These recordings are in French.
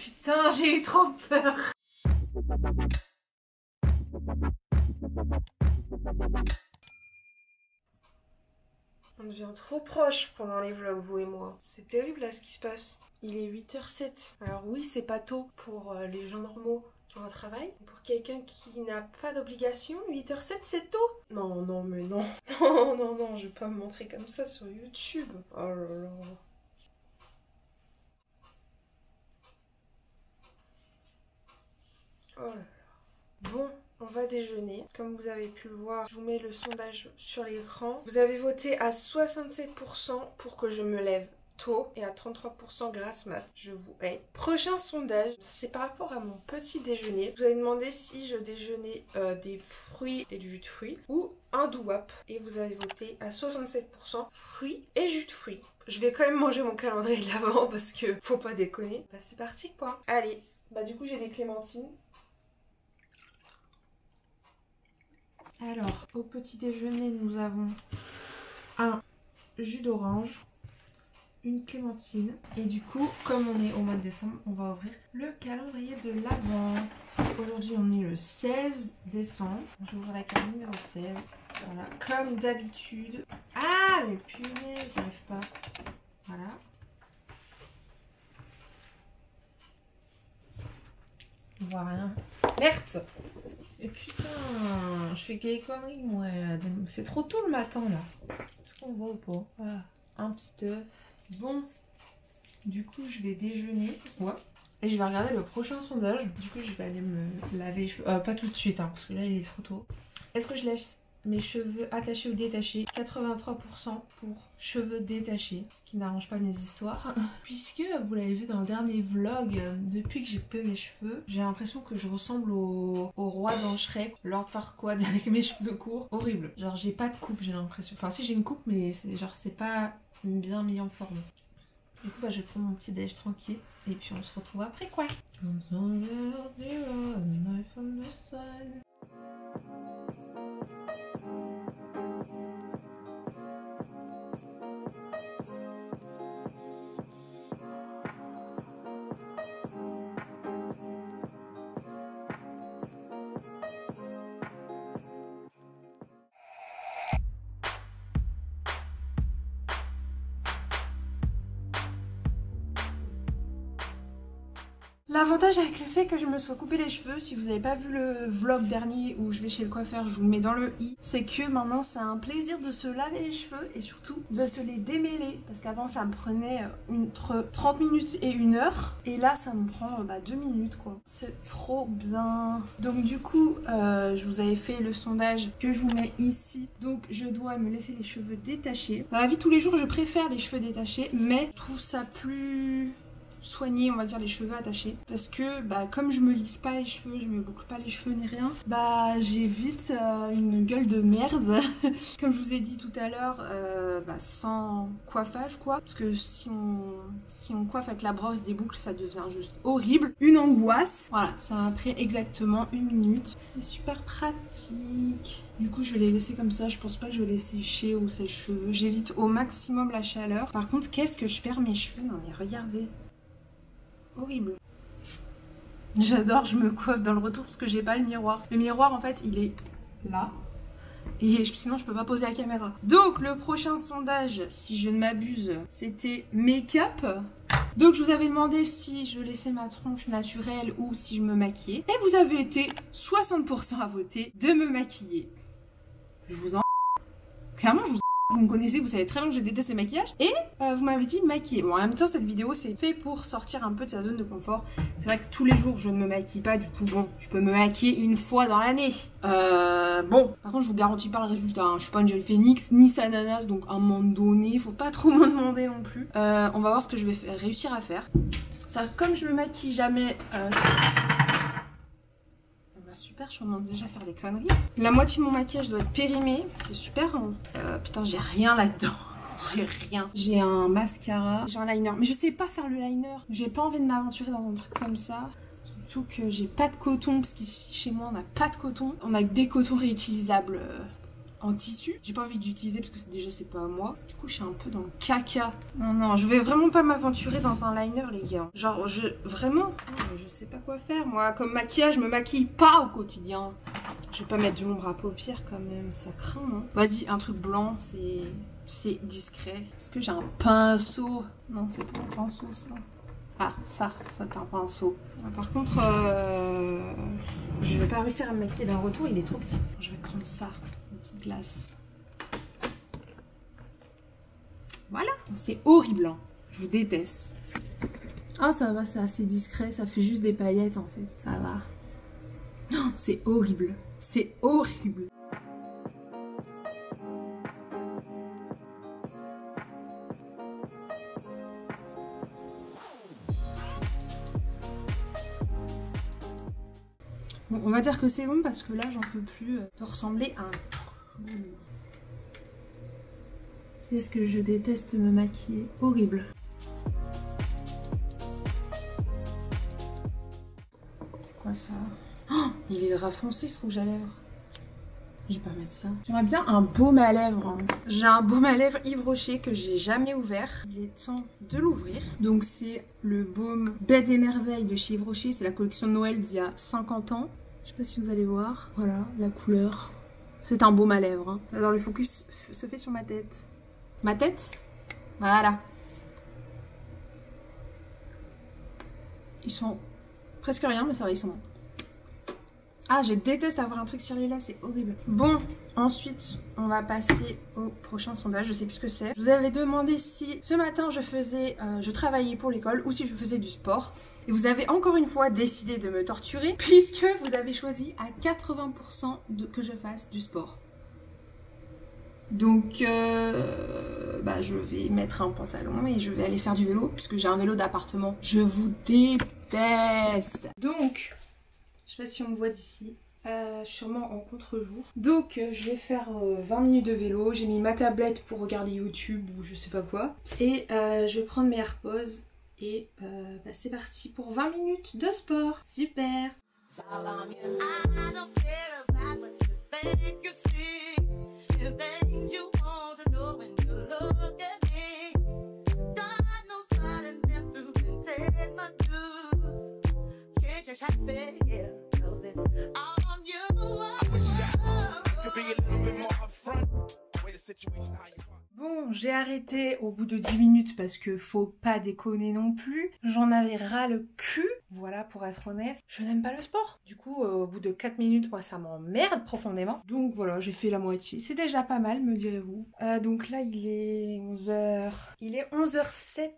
Putain, j'ai eu trop peur. On devient trop proche pendant les vlogs, vous et moi. C'est terrible là ce qui se passe. Il est 8h07. Alors oui, c'est pas tôt pour les gens normaux qui ont un travail. Pour quelqu'un qui n'a pas d'obligation, 8h07 c'est tôt. Non, non, mais non. Non, non, non, je vais pas me montrer comme ça sur YouTube. Oh là là. Oh là là. Bon. On va déjeuner. Comme vous avez pu le voir, je vous mets le sondage sur l'écran. Vous avez voté à 67% pour que je me lève tôt et à 33% grâce mat. Je vous hais. Prochain sondage, c'est par rapport à mon petit déjeuner. Vous avez demandé si je déjeunais des fruits et du jus de fruits ou un doux-wap. Et vous avez voté à 67% fruits et jus de fruits. Je vais quand même manger mon calendrier de l'avant parce que faut pas déconner. Bah c'est parti quoi. Allez, bah du coup j'ai des clémentines. Alors, au petit déjeuner, nous avons un jus d'orange, une clémentine. Et du coup, comme on est au mois de décembre, on va ouvrir le calendrier de l'Avent. Aujourd'hui, on est le 16 décembre. J'ouvre la carte numéro 16. Voilà, comme d'habitude. Ah, mais punaise, j'arrive pas. Voilà. On voit rien. Merde! Et putain, je fais quelle connerie moi. C'est trop tôt le matin là. Est-ce qu'on voit ou pas? Voilà, un petit œuf. Bon, du coup je vais déjeuner. Ouais. Et je vais regarder le prochain sondage. Du coup je vais aller me laver les cheveux. Pas tout de suite hein, parce que là il est trop tôt. Est-ce que je laisse mes cheveux attachés ou détachés? 83% pour cheveux détachés, ce qui n'arrange pas mes histoires. Puisque vous l'avez vu dans le dernier vlog, depuis que j'ai coupé mes cheveux, j'ai l'impression que je ressemble au roi dans Shrek, Lord Farquaad avec mes cheveux courts. Horrible. Genre j'ai pas de coupe, j'ai l'impression. Enfin si j'ai une coupe, mais c'est pas bien mis en forme. Du coup bah je vais prendre mon petit déj tranquille et puis on se retrouve après quoi. L'avantage avec le fait que je me sois coupé les cheveux, si vous n'avez pas vu le vlog dernier où je vais chez le coiffeur, je vous le mets dans le i, c'est que maintenant c'est un plaisir de se laver les cheveux et surtout de se les démêler. Parce qu'avant ça me prenait entre 30 minutes et 1 heure et là ça me prend 2 minutes quoi. C'est trop bien. Donc du coup je vous avais fait le sondage que je vous mets ici. Donc je dois me laisser les cheveux détachés. Dans la vie de tous les jours je préfère les cheveux détachés mais je trouve ça plus soigner on va dire les cheveux attachés parce que comme je me lisse pas les cheveux, je me boucle pas les cheveux ni rien, j'ai vite une gueule de merde comme je vous ai dit tout à l'heure, sans coiffage quoi, parce que si on coiffe avec la brosse des boucles ça devient juste horrible, une angoisse. Voilà, ça m'a pris exactement 1 minute, c'est super pratique. Du coup je vais les laisser comme ça, je pense pas que je vais les sécher ou sèche-cheveux, j'évite au maximum la chaleur. Par contre qu'est-ce que je perds mes cheveux, non mais regardez, horrible. J'adore, je me coiffe dans le retour parce que j'ai pas le miroir. Le miroir en fait il est là et sinon je peux pas poser la caméra. Donc le prochain sondage, si je ne m'abuse, c'était make-up. Donc je vous avais demandé si je laissais ma tronche naturelle ou si je me maquillais. Et vous avez été 60% à voter de me maquiller. Je vous en... Clairement je vous vous me connaissez, vous savez très bien que je déteste le maquillage. Et vous m'avez dit maquiller. Bon en même temps cette vidéo c'est fait pour sortir un peu de sa zone de confort. C'est vrai que tous les jours je ne me maquille pas. Du coup bon, je peux me maquiller une fois dans l'année. Bon, par contre je vous garantis pas le résultat hein. Je suis pas une Angel Phoenix ni Sananas. Donc à un moment donné, faut pas trop me demander non plus. On va voir ce que je vais réussir à faire. Ça, comme je me maquille jamais... Super, je commence déjà à faire des conneries. La moitié de mon maquillage doit être périmé. C'est super. Hein. Putain, j'ai rien là-dedans. J'ai rien. J'ai un mascara, j'ai un liner. Mais je sais pas faire le liner. J'ai pas envie de m'aventurer dans un truc comme ça. Surtout que j'ai pas de coton. Parce qu'ici, chez moi, on n'a pas de coton. On a que des cotons réutilisables. en tissu. J'ai pas envie d'utiliser parce que déjà c'est pas à moi. Du coup je suis un peu dans le caca. Non non, je vais vraiment pas m'aventurer dans un liner les gars. Genre vraiment, je sais pas quoi faire moi. Comme maquillage, je me maquille pas au quotidien. Je vais pas mettre de l'ombre à paupières quand même, ça craint hein. Vas-y, un truc blanc, c'est discret. Est-ce que j'ai un pinceau? Non, c'est pas un pinceau ça. Ah, ça c'est un pinceau. Par contre, je vais pas réussir à me maquiller d'un retour, il est trop petit. Je vais prendre ça, une petite glace. Voilà, c'est horrible, hein. Je vous déteste. Ah, ça va, c'est assez discret, ça fait juste des paillettes en fait, ça va. Oh, c'est horrible, c'est horrible. Bon, on va dire que c'est bon parce que là, j'en peux plus de ressembler à un... Qu'est-ce que je déteste me maquiller. Horrible. C'est quoi ça? Oh, il est rafoncé ce rouge à lèvres. Je vais pas mettre ça. J'aimerais bien un baume à lèvres. Hein. J'ai un baume à lèvres Yves Rocher que j'ai jamais ouvert. Il est temps de l'ouvrir. Donc c'est le baume Bête et Merveille de chez Yves Rocher. C'est la collection de Noël d'il y a 50 ans. Je sais pas si vous allez voir. Voilà, la couleur. C'est un baume à lèvres. Hein. Alors le focus se fait sur ma tête. Ma tête? Voilà. Ils sont presque rien, mais ça va, ils sont bons. Ah, je déteste avoir un truc sur les lèvres, c'est horrible. Bon, ensuite, on va passer au prochain sondage. Je sais plus ce que c'est. Je vous avais demandé si ce matin je travaillais pour l'école ou si je faisais du sport. Et vous avez encore une fois décidé de me torturer puisque vous avez choisi à 80% que je fasse du sport. Donc, je vais mettre un pantalon et je vais aller faire du vélo puisque j'ai un vélo d'appartement. Je vous déteste. Donc, je sais pas si on me voit d'ici. Sûrement en contre-jour. Donc, je vais faire 20 minutes de vélo. J'ai mis ma tablette pour regarder YouTube ou je sais pas quoi. Et je vais prendre mes AirPods. Et c'est parti pour 20 minutes de sport. Super! Bon, j'ai arrêté au bout de 10 minutes parce que faut pas déconner non plus. J'en avais ras le cul, voilà, pour être honnête. Je n'aime pas le sport. Du coup, au bout de 4 minutes, moi, ça m'emmerde profondément. Donc voilà, j'ai fait la moitié. C'est déjà pas mal, me direz-vous. Donc là, il est 11h. Il est 11h07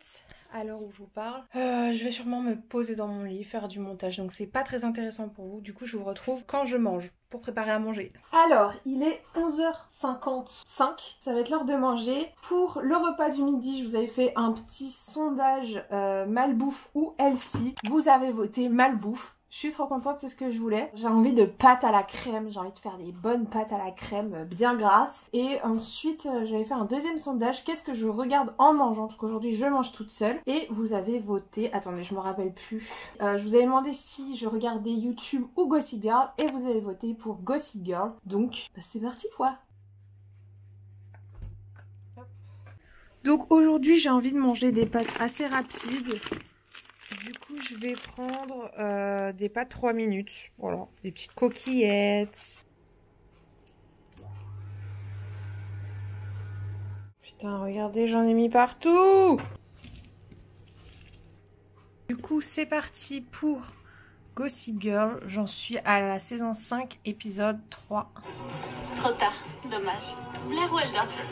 à l'heure où je vous parle. Je vais sûrement me poser dans mon lit, faire du montage. Donc c'est pas très intéressant pour vous. Du coup, je vous retrouve quand je mange. Pour préparer à manger. Alors, il est 11h55, ça va être l'heure de manger. Pour le repas du midi, je vous avais fait un petit sondage malbouffe ou healthy. Vous avez voté malbouffe. Je suis trop contente, c'est ce que je voulais. J'ai envie de pâtes à la crème, j'ai envie de faire des bonnes pâtes à la crème bien grasses. Et ensuite, j'avais fait un deuxième sondage, qu'est-ce que je regarde en mangeant? Parce qu'aujourd'hui, je mange toute seule. Et vous avez voté, attendez, je me rappelle plus. Je vous avais demandé si je regardais YouTube ou Gossip Girl. Et vous avez voté pour Gossip Girl. Donc, c'est parti quoi. Donc aujourd'hui, j'ai envie de manger des pâtes assez rapides. Du coup, je vais prendre des pâtes 3 minutes. Voilà, des petites coquillettes. Putain, regardez, j'en ai mis partout. Du coup, c'est parti pour Gossip Girl. J'en suis à la saison 5, épisode 3. Trop tard, dommage. Blair Waldorf.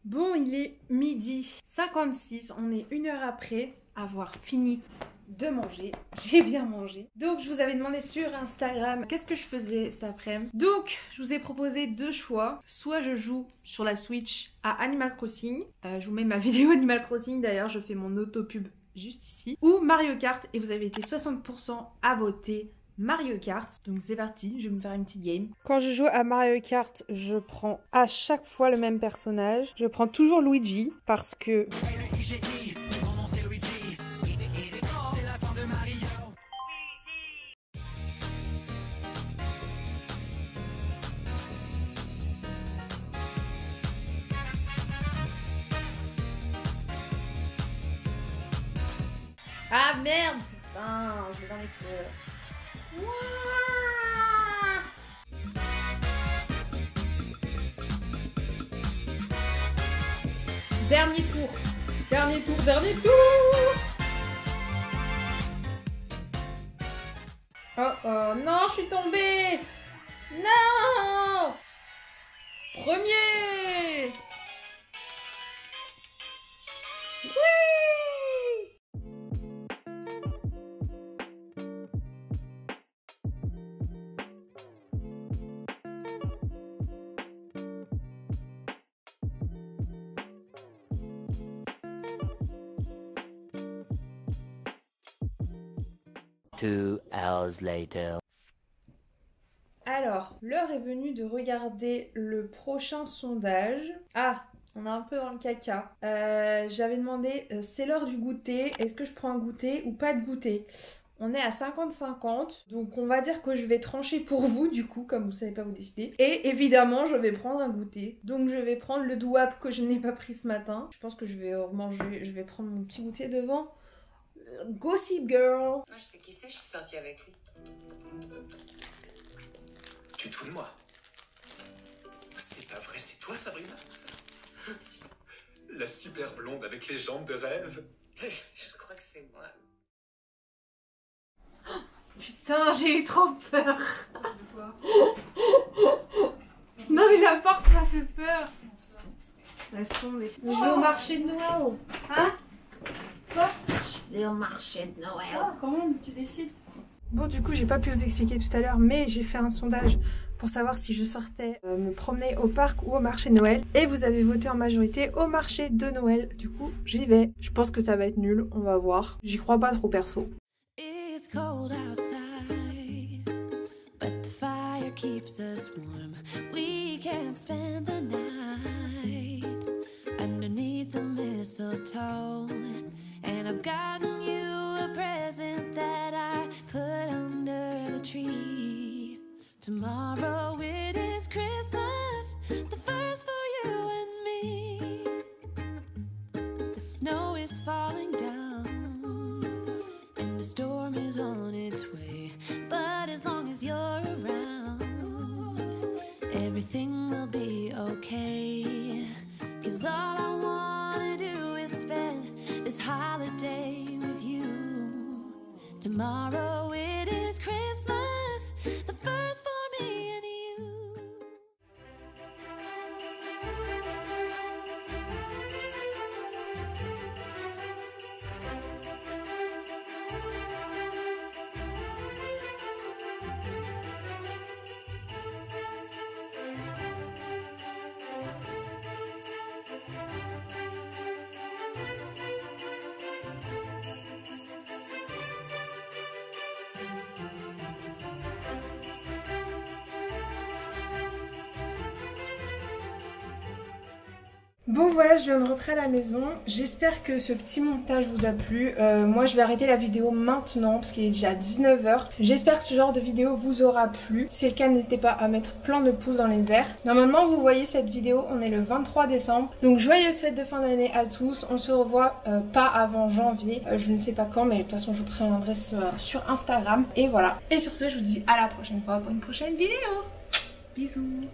Bon, il est midi 56, on est 1 heure après avoir fini de manger. J'ai bien mangé. Donc, je vous avais demandé sur Instagram qu'est-ce que je faisais cet après-midi. Donc, je vous ai proposé 2 choix. Soit je joue sur la Switch à Animal Crossing. Je vous mets ma vidéo Animal Crossing d'ailleurs, je fais mon auto-pub juste ici. Ou Mario Kart, et vous avez été 60% à voter Mario Kart. Donc c'est parti, je vais me faire une petite game. Quand je joue à Mario Kart, je prends à chaque fois le même personnage. Je prends toujours Luigi parce que... Ah merde, putain, je vais dans les fleurs. Dernier tour. Dernier tour, dernier tour. Oh oh, non, je suis tombée. Non. Premier. Oui. Two hours later. Alors, l'heure est venue de regarder le prochain sondage. Ah, on est un peu dans le caca. J'avais demandé, c'est l'heure du goûter. Est-ce que je prends un goûter ou pas de goûter? On est à 50-50, donc on va dire que je vais trancher pour vous du coup, comme vous savez pas vous décider. Et évidemment, je vais prendre un goûter. Donc je vais prendre le douap que je n'ai pas pris ce matin. Je pense que je vais manger, je vais prendre mon petit goûter devant Gossip Girl. Moi je sais qui c'est, je suis sortie avec lui. Tu te fous de moi? C'est pas vrai, c'est toi Sabrina? La super blonde avec les jambes de rêve? Je crois que c'est moi. Putain, j'ai eu trop peur. Non mais la porte m'a fait peur. Laisse tomber. Je vais au marché de Noël. Hein? Quoi? Je vais au marché de Noël. Ah, quand même, tu décides. Bon, du coup, j'ai pas pu vous expliquer tout à l'heure, mais j'ai fait un sondage pour savoir si je sortais me promener au parc ou au marché de Noël. Et vous avez voté en majorité au marché de Noël. Du coup, j'y vais. Je pense que ça va être nul, on va voir. J'y crois pas trop perso. It's cold outside, but the fire keeps us warm. We can spend the night underneath the mistletoe. And I've gotten you a present that I put under the tree. Tomorrow it is Christmas, the first for you and me. The snow is falling down and the storm is on its way. But as long as you're around, everything will be okay. 'Cause all I wanna do is spend this holiday with you. Tomorrow it is Christmas, the first for me and you. Bon voilà, je viens de rentrer à la maison. J'espère que ce petit montage vous a plu. Moi je vais arrêter la vidéo maintenant parce qu'il est déjà 19 h. J'espère que ce genre de vidéo vous aura plu. Si c'est le cas, n'hésitez pas à mettre plein de pouces dans les airs. Normalement vous voyez cette vidéo, on est le 23 décembre. Donc joyeuses fêtes de fin d'année à tous. On se revoit pas avant janvier. Je ne sais pas quand, mais de toute façon je vous préviendrai sur Instagram. Et voilà. Et sur ce, je vous dis à la prochaine fois pour une prochaine vidéo. Bisous.